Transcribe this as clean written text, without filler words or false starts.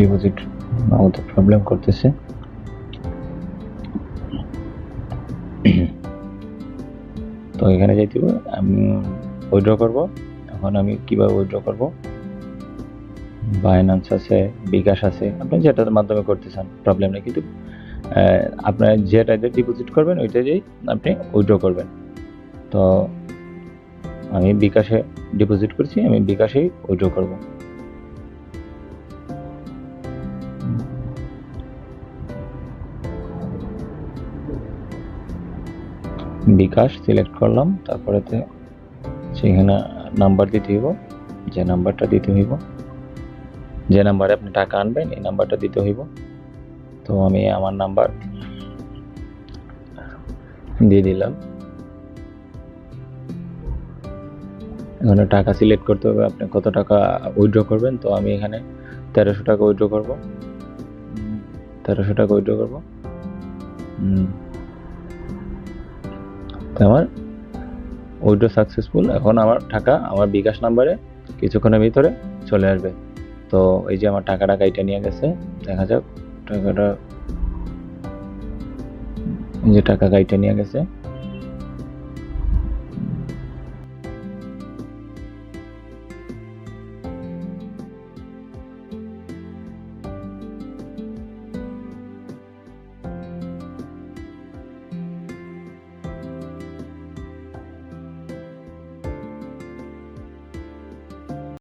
Deposit আমাদের problem করতেছে। তো এখানে যাইতে হবে, আমি উইথড্র করব। এখন আমি কিভাবে উইথড্র করব? বাইন্যান্স আছে, বিকাশ আছে, আপনি যেটার মাধ্যমে করতে চান প্রবলেম নেই, কিন্তু আপনার যেটাতে ডিপোজিট করবেন ওইটাতেই আপনি উইথড্র করবেন। তো আমি বিকাশে ডিপোজিট করছি, আমি বিকাশেই উইথড্র করব। বিকাশ সিলেক্ট করলাম, তারপরেতে সেখানে নাম্বার দিতে হইব, যে নাম্বারটা দিতে হইব, যে নাম্বারে আপনি টাকা আনবেন এই নাম্বারটা দিতে হইব। তো আমি আমার নাম্বার দিয়ে দিলাম। এখানে টাকা সিলেক্ট করতে হবে, আপনি কত টাকা উইথড্র করবেন। তো আমি এখানে 1300 টাকা উইথড্র করব, 1300 টাকা উইথড্র করব। তো আমার উইথড্র সাকসেসফুল। এখন আমার টাকা আমার বিকাশ নাম্বারে কিছুক্ষণের ভিতরে চলে আসবে। তো এই যে আমার টাকাটা কাইটা নিয়ে গেছে, দেখা যাক টাকাটা, এই যে টাকা কাইটা নিয়ে গেছে।